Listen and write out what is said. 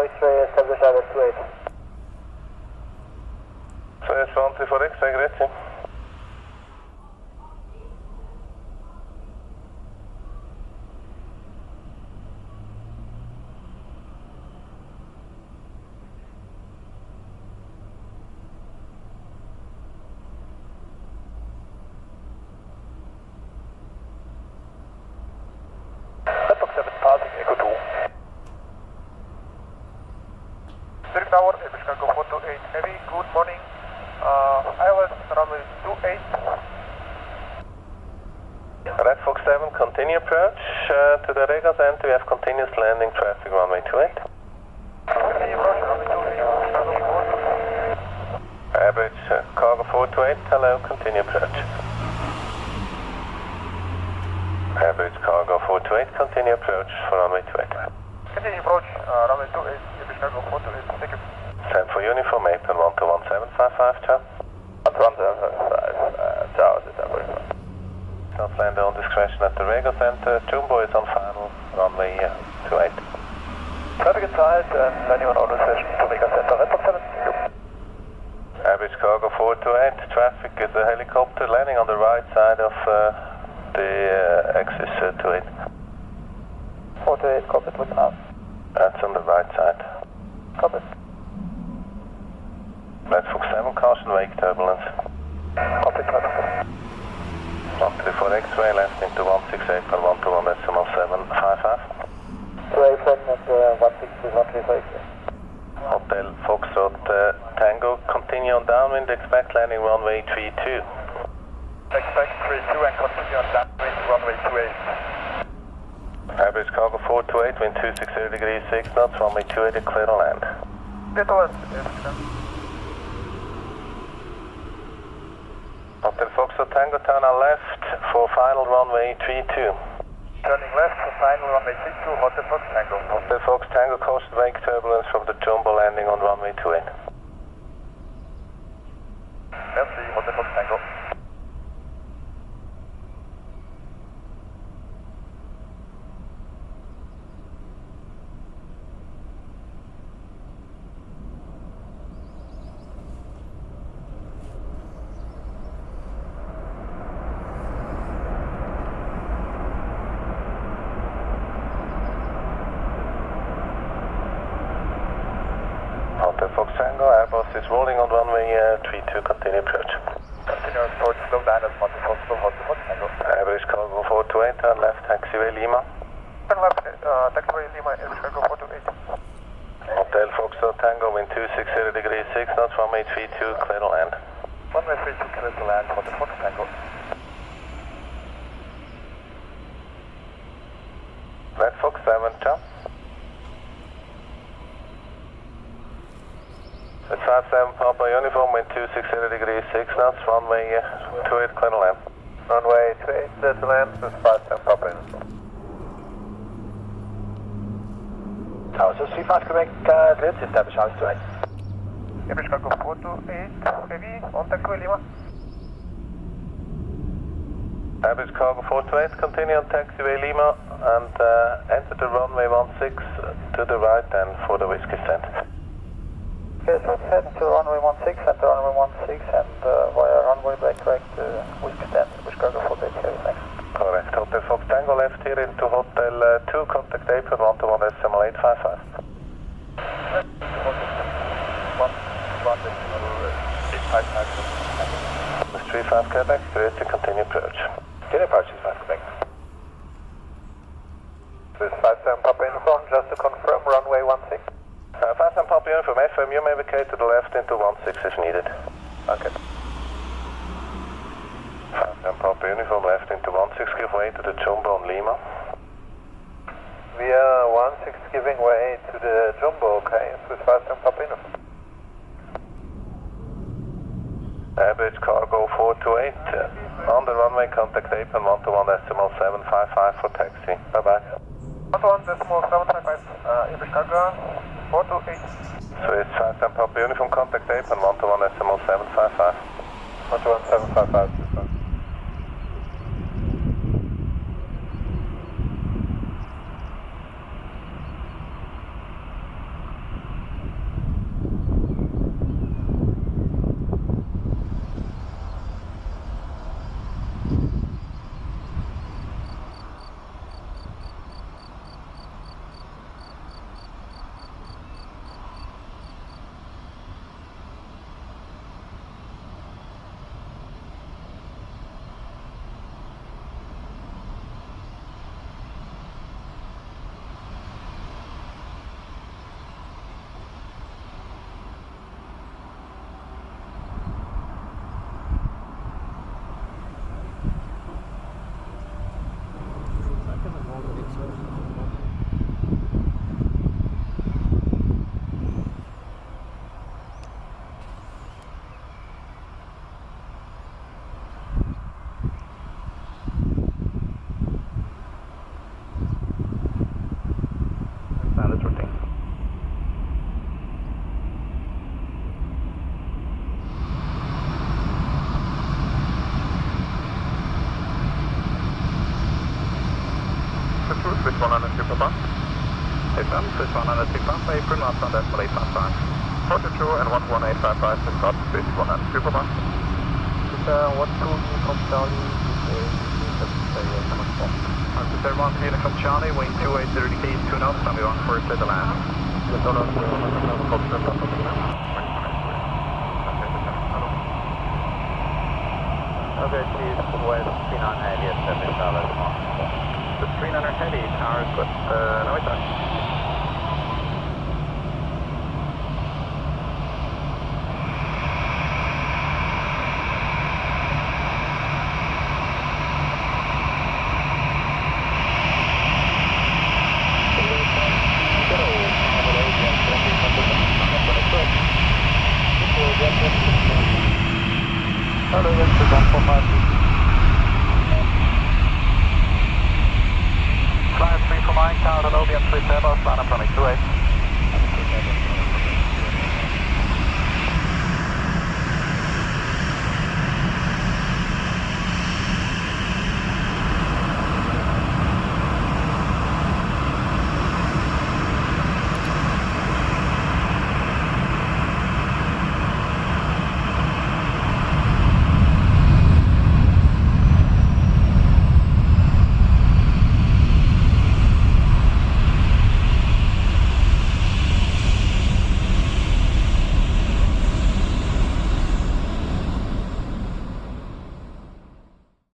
X-ray, establish either 28. So it's 124 X-ray, grazie. Zurich Tower, Chicago 428 Heavy, good morning. ILS runway 28. Red Fox 7, continue approach to the Regas center. We have continuous landing traffic runway 28. Continue approach, runway 28, Chicago 428. Average cargo 428, hello, continue approach. Average cargo 428, continue approach for runway 28. Continue approach, runway 28, Chicago 428, thank you. Send for uniform, April 121-755, ciao. 121-755, ciao, this is April. Not land on discretion at the Regas center. Jumbo is on final, runway 28. Traffic inside and landing on order session to Vegas Center, Red Fox 7. Average cargo 428, traffic is a helicopter landing on the right side of the axis 28. 428, copy, what's now? That's on the right side. Copy. Red Fox 7, caution wake turbulence. Copy, copy. 134 X-ray, left into 168 per 121.755. 2 April and 16135. Hotel Foxtrot Tango, continue on downwind, expect landing runway 32. Expect 32 and continue on downwind, runway 28. Average cargo 428, wind 260 degrees 6 knots, runway 28, clear to land. Turbulence, Hotel Foxtrot Tango, turn on left for final runway 32. Turning left for final runway 32, Hotel Fox Tango. Hotel Fox Tango, caution wake turbulence from the Jumbo landing on runway 28. Merci, Hotel Fox Tango. Hotel Fox Tango, Airbus is rolling on runway 32, continue approach. Continue approach, slow down as much as possible, Hotel Fox Tango. Average cargo 428, turn left, taxiway Lima. Turn left, taxiway Lima, Chicago 428. Hotel Foxtrot Tango, wind 260 degrees 6 knots, runway 32, clear to land. Runway 32, clear to land, Hotel Fox Tango. Red Fox 7, ciao. It's 57 Papa uniform, wind 260 degrees 6 knots, runway 28, clear to land. Runway 28, clear to land, this is 57 Papa uniform. Tower 35 Quebec, clear to establish house 28. Chicago 428, heavy, on taxiway Lima. Average cargo 428, continue on taxiway Lima and enter the runway 16 to the right and for the whiskey stand. Okay, so let's head to runway 16, enter runway 16 and via runway back track to whiskey stand, Chicago 428, heavy, thanks. Correct. Hotel Fox Tango left here into Hotel 2, contact April 121-855. 35 Quebec, clear to continue approach. Continue approach, 35 Quebec. This is 57 Papa uniform, just to confirm, runway 16. 57 Papa uniform, FM, you may vacate to the left into 16 if needed. Okay. 57 Papa uniform, left into 16, give way to the Jumbo on Lima. We are 16 giving way to the Jumbo, okay, Swiss 57 Papa uniform. Average cargo 428, on the runway, contact April 121.755 for taxi. Bye-bye. 121.755, Chicago 428. Swiss 57 Papa uniform, contact April 121.755. 121.755. 100 super bus. Apron, Swiss 100 super bus, apron, master on decimal 855. 42 and 11855 to start, Swiss 100 super bus. What to from Charlie? Officer 1 from Charlie, wind 28 degrees, 2 knots, and we want first at the land. Okay, please, west 39 heavy at 7 dollars. The 300 heavy, tower is good. No, it's not. Hello, yes, the 145. Flight 3 for mine, tower, hello, the Swiss Airbus, line up running 28.